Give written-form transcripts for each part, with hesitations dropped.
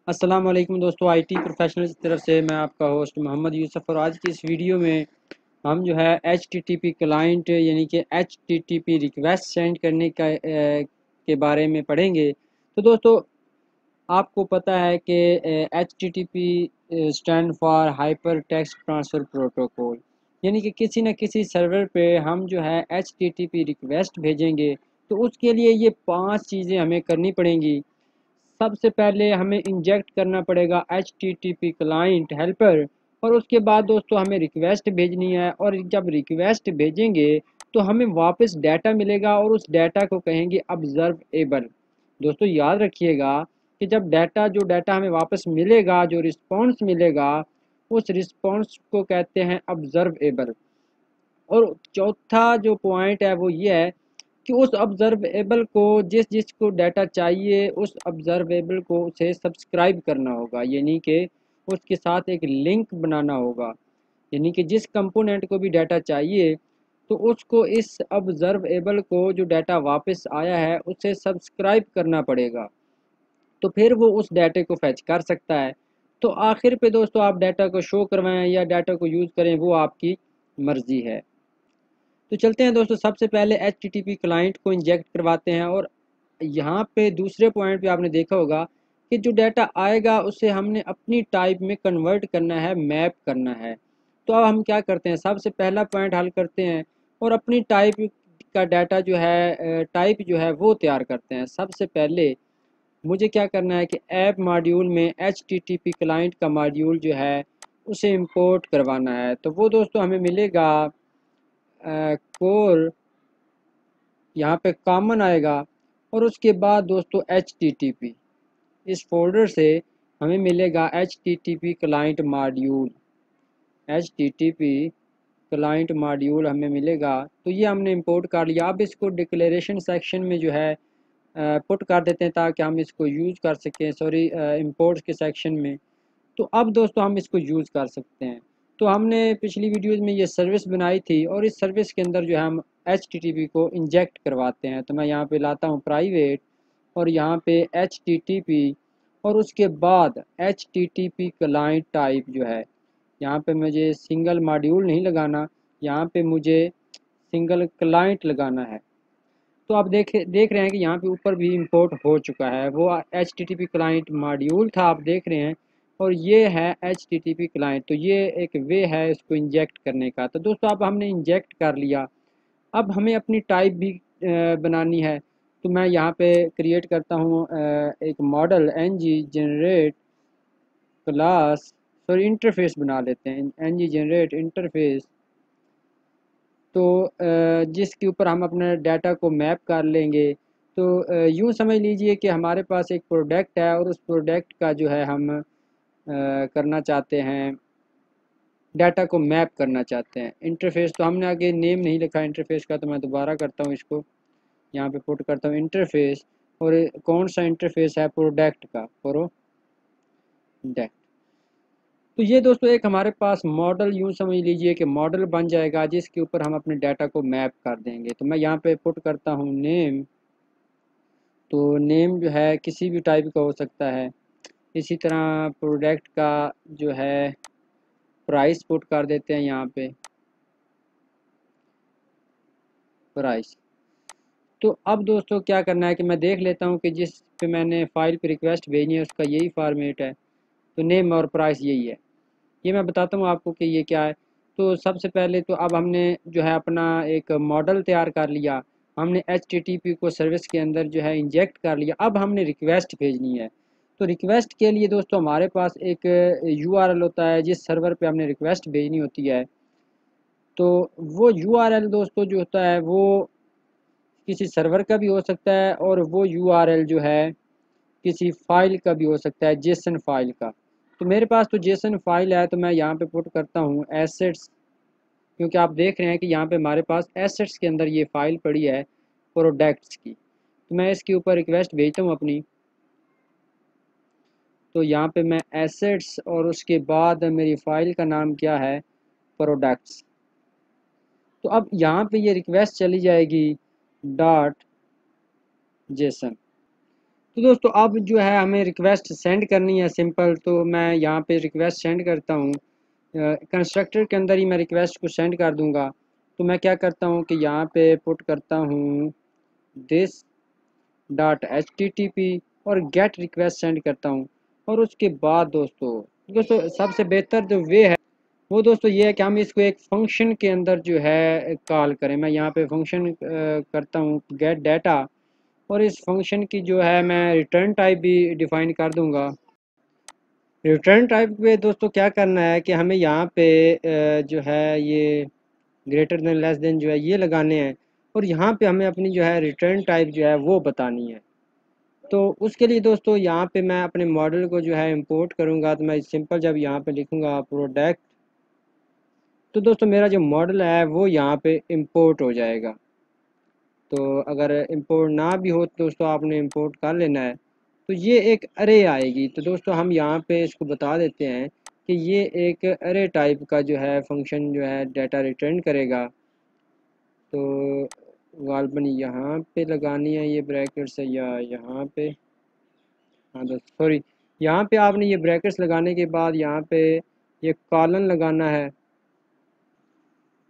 अस्सलाम वालेकुम दोस्तों, आईटी प्रोफेशनल्स की तरफ से मैं आपका होस्ट मोहम्मद यूसुफ। और आज की इस वीडियो में हम जो है HTTP क्लाइंट यानी कि HTTP रिक्वेस्ट सेंड करने के बारे में पढ़ेंगे। तो दोस्तों, आपको पता है कि HTTP stand for hyper text transfer protocol, यानी कि किसी न किसी सर्वर पे हम जो है HTTP रिक्वेस्ट भेजेंगे तो उसके लिए ये 5 चीज़ें हमें करनी पड़ेंगी। सबसे पहले हमें इंजेक्ट करना पड़ेगा HTTP क्लाइंट हेल्पर, और उसके बाद दोस्तों हमें रिक्वेस्ट भेजनी है। और जब रिक्वेस्ट भेजेंगे तो हमें वापस डाटा मिलेगा और उस डाटा को कहेंगे ऑब्जर्वेबल। दोस्तों याद रखिएगा कि जब जो डाटा हमें वापस मिलेगा, जो रिस्पॉन्स मिलेगा, उस रिस्पॉन्स को कहते हैं ऑब्जर्वेबल। और चौथा जो पॉइंट है वो ये है कि उस ऑब्जर्वेबल को जिस जिसको डाटा चाहिए उस ऑब्जर्वेबल को उसे सब्सक्राइब करना होगा, यानी कि उसके साथ एक लिंक बनाना होगा। यानी कि जिस कंपोनेंट को भी डाटा चाहिए तो उसको इस ऑब्जर्वेबल को जो डाटा वापस आया है उसे सब्सक्राइब करना पड़ेगा, तो फिर वो उस डाटे को फैच कर सकता है। तो आखिर पे दोस्तों आप डाटा को शो करवाएं या डाटा को यूज़ करें वो आपकी मर्ज़ी है। तो चलते हैं दोस्तों, सबसे पहले HTTP क्लाइंट को इंजेक्ट करवाते हैं। और यहाँ पे दूसरे पॉइंट पे आपने देखा होगा कि जो डाटा आएगा उसे हमने अपनी टाइप में कन्वर्ट करना है, मैप करना है। तो अब हम क्या करते हैं, सबसे पहला पॉइंट हल करते हैं और अपनी टाइप का डाटा जो है, टाइप जो है वो तैयार करते हैं। सबसे पहले मुझे क्या करना है कि ऐप मॉड्यूल में HTTP क्लाइंट का मॉड्यूल जो है उसे इंपोर्ट करवाना है। तो वो दोस्तों हमें मिलेगा कोर, यहाँ पे कॉमन आएगा। और उसके बाद दोस्तों HTTP, इस फोल्डर से हमें मिलेगा HTTP client module. HTTP client module हमें मिलेगा, तो ये हमने इंपोर्ट कर लिया। अब इसको डिक्लेरेशन सेक्शन में जो है पुट कर देते हैं ताकि हम इसको यूज़ कर सकें, सॉरी, इंपोर्ट्स के सेक्शन में। तो अब दोस्तों हम इसको यूज़ कर सकते हैं। तो हमने पिछली वीडियोस में ये सर्विस बनाई थी और इस सर्विस के अंदर जो है हम HTTP को इंजेक्ट करवाते हैं। तो मैं यहाँ पे लाता हूँ प्राइवेट और यहाँ पे HTTP, और उसके बाद HTTP क्लाइंट टाइप जो है, यहाँ पे मुझे सिंगल मॉड्यूल नहीं लगाना, यहाँ पे मुझे सिंगल क्लाइंट लगाना है। तो आप देख रहे हैं कि यहाँ पे ऊपर भी इंपोर्ट हो चुका है, वो HTTP क्लाइंट मॉड्यूल था, आप देख रहे हैं। और ये है HTTP क्लाइंट। तो ये एक वे है इसको इंजेक्ट करने का। तो दोस्तों अब हमने इंजेक्ट कर लिया, अब हमें अपनी टाइप भी बनानी है। तो मैं यहाँ पे क्रिएट करता हूँ एक model ng generate class, sorry interface बना लेते हैं, ng जनरेट इंटरफेस। तो जिसके ऊपर हम अपने डाटा को मैप कर लेंगे। तो यूँ समझ लीजिए कि हमारे पास एक प्रोडक्ट है और उस प्रोडक्ट का जो है हम करना चाहते हैं, डाटा को मैप करना चाहते हैं। इंटरफेस तो हमने आगे नेम नहीं लिखा इंटरफेस का, तो मैं दोबारा करता हूँ इसको, यहाँ पे पुट करता हूँ इंटरफेस। और कौन सा इंटरफेस है, प्रोडक्ट का, प्रोडक्ट। तो ये दोस्तों एक हमारे पास मॉडल, यूँ समझ लीजिए कि मॉडल बन जाएगा जिसके ऊपर हम अपने डाटा को मैप कर देंगे। तो मैं यहाँ पे पुट करता हूँ नेम। तो नेम जो है किसी भी टाइप का हो सकता है। इसी तरह प्रोडक्ट का जो है प्राइस पुट कर देते हैं यहाँ पे, प्राइस। तो अब दोस्तों क्या करना है कि मैं देख लेता हूँ कि जिस पे मैंने फ़ाइल पे रिक्वेस्ट भेजनी है उसका यही फॉर्मेट है। तो नेम और प्राइस यही है। ये मैं बताता हूँ आपको कि ये क्या है। तो सबसे पहले तो अब हमने जो है अपना एक मॉडल तैयार कर लिया, हमने HTTP को सर्विस के अंदर जो है इंजेक्ट कर लिया। अब हमने रिक्वेस्ट भेजनी है। तो रिक्वेस्ट के लिए दोस्तों हमारे पास एक URL होता है जिस सर्वर पे हमने रिक्वेस्ट भेजनी होती है। तो वो URL दोस्तों जो होता है वो किसी सर्वर का भी हो सकता है, और वो URL जो है किसी फाइल का भी हो सकता है, जेसन फाइल का। तो मेरे पास तो जेसन फाइल है, तो मैं यहाँ पे पुट करता हूँ एसेट्स, क्योंकि आप देख रहे हैं कि यहाँ पे हमारे पास एसेट्स के अंदर ये फ़ाइल पड़ी है प्रोडक्ट्स की। तो मैं इसके ऊपर रिक्वेस्ट भेजता हूँ अपनी। तो यहाँ पे मैं एसेट्स और उसके बाद मेरी फ़ाइल का नाम क्या है, प्रोडक्ट्स। तो अब यहाँ पे ये रिक्वेस्ट चली जाएगी डॉट जेसन। तो दोस्तों अब जो है हमें रिक्वेस्ट सेंड करनी है सिंपल, तो मैं यहाँ पे रिक्वेस्ट सेंड करता हूँ। कंस्ट्रक्टर के अंदर ही मैं रिक्वेस्ट को सेंड कर दूँगा। तो मैं क्या करता हूँ कि यहाँ पे पुट करता हूँ दिस डॉट HTTP और गेट रिक्वेस्ट सेंड करता हूँ। और उसके बाद दोस्तों सबसे बेहतर जो वे है वो दोस्तों ये है कि हम इसको एक फंक्शन के अंदर जो है कॉल करें। मैं यहाँ पे फंक्शन करता हूँ गेट डाटा, और इस फंक्शन की जो है मैं रिटर्न टाइप भी डिफाइन कर दूंगा। रिटर्न टाइप पे दोस्तों क्या करना है कि हमें यहाँ पे जो है ये ग्रेटर देन लेस देन जो है ये लगाने हैं, और यहाँ पे हमें अपनी जो है रिटर्न टाइप जो है वो बतानी है। तो उसके लिए दोस्तों यहाँ पे मैं अपने मॉडल को जो है इंपोर्ट करूँगा। तो मैं सिंपल जब यहाँ पे लिखूँगा प्रोडक्ट, तो दोस्तों मेरा जो मॉडल है वो यहाँ पे इंपोर्ट हो जाएगा। तो अगर इंपोर्ट ना भी हो तो दोस्तों आपने इंपोर्ट कर लेना है। तो ये एक अरे आएगी। तो दोस्तों हम यहाँ पे इसको बता देते हैं कि ये एक अरे टाइप का जो है फंक्शन जो है डाटा रिटर्न करेगा। तो गालबन यहाँ पे लगानी है ये ब्रैकेट्स है या यहाँ पे, हाँ दोस्तों सॉरी, यहाँ पे आपने ये ब्रैकेट्स लगाने के बाद यहाँ पे ये कॉलन लगाना है।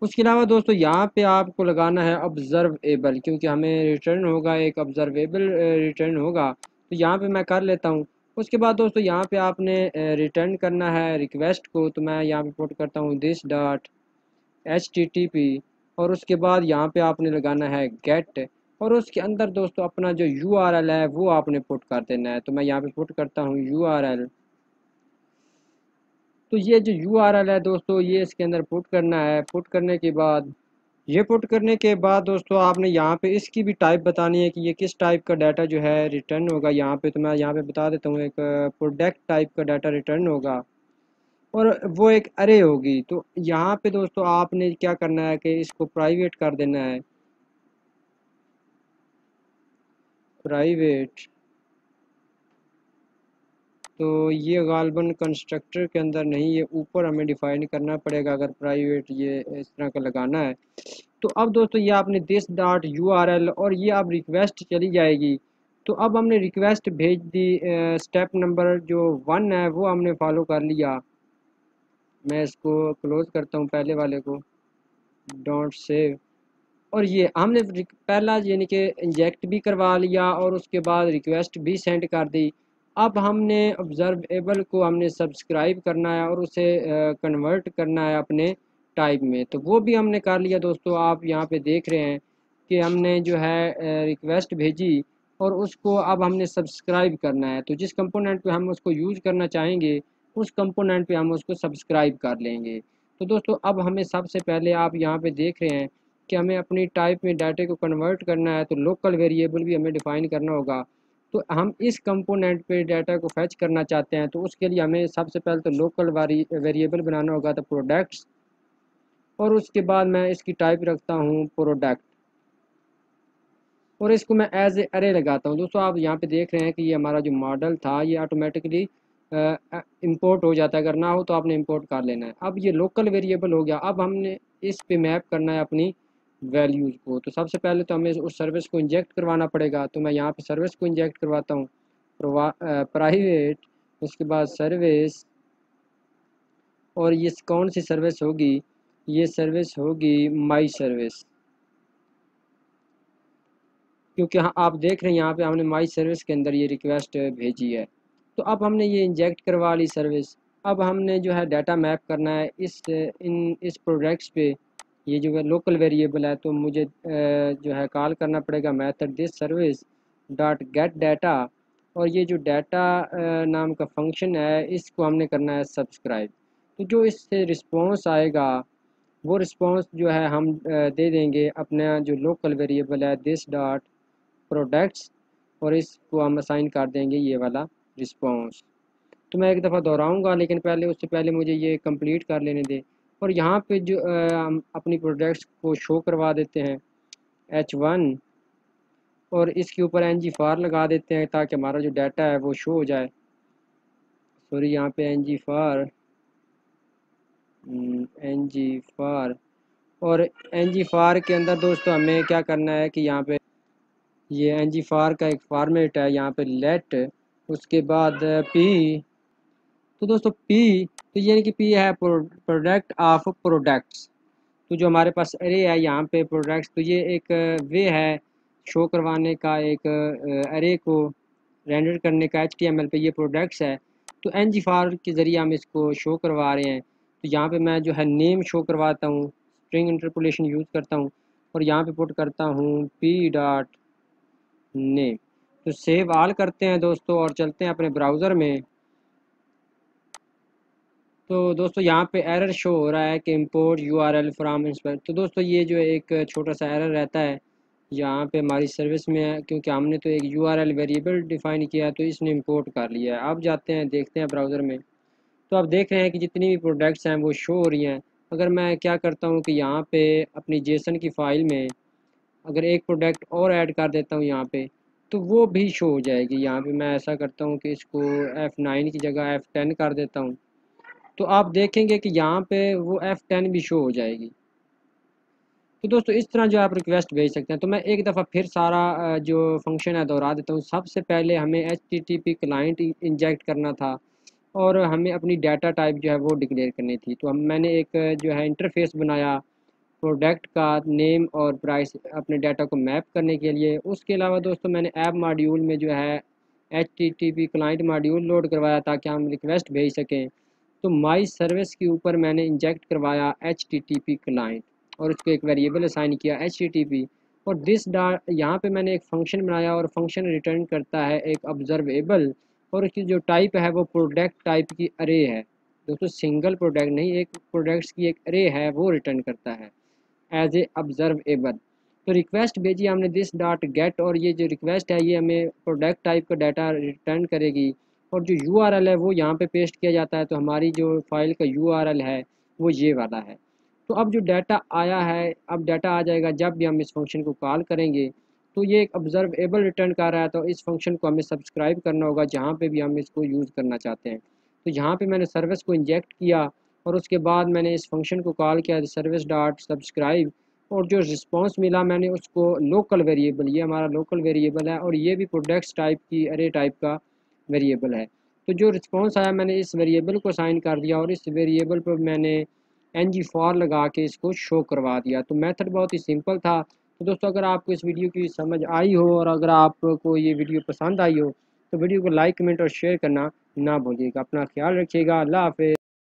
उसके अलावा दोस्तों यहाँ पे आपको लगाना है ऑब्जर्वेबल, क्योंकि हमें रिटर्न होगा एक ऑब्जर्वेबल रिटर्न होगा। तो यहाँ पे मैं कर लेता हूँ। उसके बाद दोस्तों यहाँ पे आपने रिटर्न करना है रिक्वेस्ट को। तो मैं यहाँ पे पुट करता हूँ दिस डॉट HTTP, और उसके बाद यहाँ पे आपने लगाना है गेट, और उसके अंदर दोस्तों अपना जो URL है वो आपने पुट कर देना है। तो मैं यहाँ पे पुट करता हूँ URL। तो ये जो URL है दोस्तों ये इसके अंदर पुट करना है। पुट करने के बाद ये पुट करने के बाद दोस्तों आपने यहाँ पे इसकी भी टाइप बतानी है कि ये किस टाइप का डाटा जो है रिटर्न होगा यहाँ पे। तो मैं यहाँ पे बता देता हूँ एक प्रोडक्ट टाइप का डाटा रिटर्न होगा, और वो एक अरे होगी। तो यहाँ पे दोस्तों आपने क्या करना है कि इसको प्राइवेट कर देना है, प्राइवेट। तो ये गालबन कंस्ट्रक्टर के अंदर नहीं, ये ऊपर हमें डिफाइन करना पड़ेगा अगर प्राइवेट ये इस तरह का लगाना है। तो अब दोस्तों ये आपने दिस डॉट URL, और ये अब रिक्वेस्ट चली जाएगी। तो अब हमने रिक्वेस्ट भेज दी। स्टेप नंबर जो 1 है वो हमने फॉलो कर लिया। मैं इसको क्लोज करता हूँ पहले वाले को, डोंट सेव। और ये हमने पहला यानी कि इंजेक्ट भी करवा लिया और उसके बाद रिक्वेस्ट भी सेंड कर दी। अब हमने ऑब्जर्वेबल को हमने सब्सक्राइब करना है और उसे कन्वर्ट करना है अपने टाइप में। तो वो भी हमने कर लिया दोस्तों। आप यहाँ पे देख रहे हैं कि हमने जो है रिक्वेस्ट भेजी और उसको अब हमने सब्सक्राइब करना है। तो जिस कंपोनेंट पे हम उसको यूज़ करना चाहेंगे उस कंपोनेंट पे हम उसको सब्सक्राइब कर लेंगे। तो दोस्तों अब हमें सबसे पहले आप यहाँ पे देख रहे हैं कि हमें अपनी टाइप में डाटे को कन्वर्ट करना है, तो लोकल वेरिएबल भी हमें डिफ़ाइन करना होगा। तो हम इस कंपोनेंट पे डाटा को फैच करना चाहते हैं, तो उसके लिए हमें सबसे पहले तो लोकल वेरिएबल बनाना होगा, तो प्रोडक्ट्स, और उसके बाद मैं इसकी टाइप रखता हूँ प्रोडक्ट, और इसको मैं एज ए अरे लगाता हूँ। दोस्तों आप यहाँ पे देख रहे हैं कि ये हमारा जो मॉडल था ये ऑटोमेटिकली इंपोर्ट हो जाता है। अगर ना हो तो आपने इंपोर्ट कर लेना है। अब ये लोकल वेरिएबल हो गया। अब हमने इस पे मैप करना है अपनी वैल्यूज़ को। तो सबसे पहले तो हमें उस सर्विस को इंजेक्ट करवाना पड़ेगा। तो मैं यहाँ पे सर्विस को इंजेक्ट करवाता हूँ, प्राइवेट, उसके बाद सर्विस, और ये कौन सी सर्विस होगी, ये सर्विस होगी माई सर्विस, क्योंकि हाँ आप देख रहे हैं यहाँ पे हमने माई सर्विस के अंदर ये रिक्वेस्ट भेजी है। तो अब हमने ये इंजेक्ट करवा ली सर्विस। अब हमने जो है डाटा मैप करना है इस प्रोडक्ट्स पे। ये जो है लोकल वेरिएबल है, तो मुझे जो है कॉल करना पड़ेगा method this service dot gate data, और ये जो डाटा नाम का फंक्शन है इसको हमने करना है सब्सक्राइब। तो जो इससे रिस्पॉन्स आएगा वो रिस्पॉन्स जो है हम दे देंगे अपना जो लोकल वेरिएबल है दिस डॉट प्रोडक्ट्स, और इसको हम असाइन कर देंगे ये वाला रिस्पॉन्स। तो मैं एक दफ़ा दोहराऊंगा, लेकिन पहले उससे पहले मुझे ये कंप्लीट कर लेने दें। और यहाँ पे जो हम अपनी प्रोडक्ट्स को शो करवा देते हैं H1, और इसके ऊपर ng फार लगा देते हैं ताकि हमारा जो डाटा है वो शो हो जाए। सॉरी, यहाँ पे ng फार, ng फार, और ng फार के अंदर दोस्तों हमें क्या करना है कि यहाँ पे ये ng फॉर का एक फॉर्मेट है, यहाँ पे लेट, उसके बाद पी। तो दोस्तों पी, तो यानी कि पी है प्रोडक्ट ऑफ प्रोडक्ट्स। तो जो हमारे पास अरे है यहाँ पे प्रोडक्ट्स, तो ये एक वे है शो करवाने का, एक अरे को रेंडर करने का HTML पे। ये प्रोडक्ट्स है, तो ng फॉर के ज़रिए हम इसको शो करवा रहे हैं। तो यहाँ पे मैं जो है नेम शो करवाता हूँ, स्ट्रिंग इंटरपोलेशन यूज़ करता हूँ और यहाँ पे पुट करता हूँ p डॉट नेम। तो सेव ऑल करते हैं दोस्तों और चलते हैं अपने ब्राउज़र में। तो दोस्तों यहाँ पे एरर शो हो रहा है कि इंपोर्ट URL फ्राम इंस्पेक्ट। तो दोस्तों ये जो एक छोटा सा एरर रहता है यहाँ पे हमारी सर्विस में है, क्योंकि हमने तो एक URL वेरिएबल डिफ़ाइन किया है, तो इसने इंपोर्ट कर लिया है। अब जाते हैं, देखते हैं ब्राउज़र में। तो आप देख रहे हैं कि जितनी भी प्रोडक्ट्स हैं वो शो हो रही हैं। अगर मैं क्या करता हूँ कि यहाँ पे अपनी जेसन की फ़ाइल में अगर एक प्रोडक्ट और ऐड कर देता हूँ यहाँ पे, तो वो भी शो हो जाएगी। यहाँ पे मैं ऐसा करता हूँ कि इसको F9 की जगह F10 कर देता हूँ, तो आप देखेंगे कि यहाँ पे वो F10 भी शो हो जाएगी। तो दोस्तों इस तरह जो आप रिक्वेस्ट भेज सकते हैं। तो मैं एक दफ़ा फिर सारा जो फंक्शन है दोहरा देता हूँ। सबसे पहले हमें HTTP क्लाइंट इंजेक्ट करना था और हमें अपनी डाटा टाइप जो है वो डिक्लेयर करनी थी। तो हम मैंने एक जो है इंटरफेस बनाया प्रोडक्ट का नेम और प्राइस अपने डाटा को मैप करने के लिए। उसके अलावा दोस्तों मैंने ऐप मॉड्यूल में जो है HTTP क्लाइंट मॉड्यूल लोड करवाया ताकि हम रिक्वेस्ट भेज सकें। तो माई सर्विस के ऊपर मैंने इंजेक्ट करवाया HTTP क्लाइंट और उसको एक वेरिएबल असाइन किया HTTP। और दिस डॉट यहाँ पे मैंने एक फ़ंक्शन बनाया और फंक्शन रिटर्न करता है एक ऑब्जर्वेबल, और उसकी जो टाइप है वो प्रोडक्ट टाइप की अरे है। दोस्तों सिंगल प्रोडक्ट नहीं, एक प्रोडक्ट्स की एक अरे है वो रिटर्न करता है एज ए ऑब्जर्वेबल। तो रिक्वेस्ट भेजी हमने दिस डॉट गेट, और ये जो रिक्वेस्ट है ये हमें प्रोडक्ट टाइप का डाटा रिटर्न करेगी और जो URL है वो यहाँ पे पेस्ट किया जाता है। तो हमारी जो फाइल का URL है वो ये वाला है। तो अब जो डाटा आया है, अब डाटा आ जाएगा जब भी हम इस फंक्शन को कॉल करेंगे। तो ये एक ऑब्जर्वेबल रिटर्न कर रहा है, तो इस फंक्शन को हमें सब्सक्राइब करना होगा जहाँ पे भी हम इसको यूज़ करना चाहते हैं। तो यहाँ पे मैंने सर्विस को इंजेक्ट किया और उसके बाद मैंने इस फंक्शन को कॉल किया सर्विस डॉट सब्सक्राइब, और जो रिस्पांस मिला मैंने उसको लोकल वेरिएबल, ये हमारा लोकल वेरिएबल है और ये भी प्रोडक्ट्स टाइप की अरे टाइप का वेरिएबल है। तो जो रिस्पांस आया मैंने इस वेरिएबल को साइन कर दिया और इस वेरिएबल पर मैंने ng फॉर लगा के इसको शो करवा दिया। तो मेथड बहुत ही सिंपल था। तो दोस्तों अगर आपको इस वीडियो की समझ आई हो और अगर आपको ये वीडियो पसंद आई हो तो वीडियो को लाइक कमेंट और शेयर करना ना भूलिएगा। अपना ख्याल रखिएगा। अल्लाह हाफ़िज़।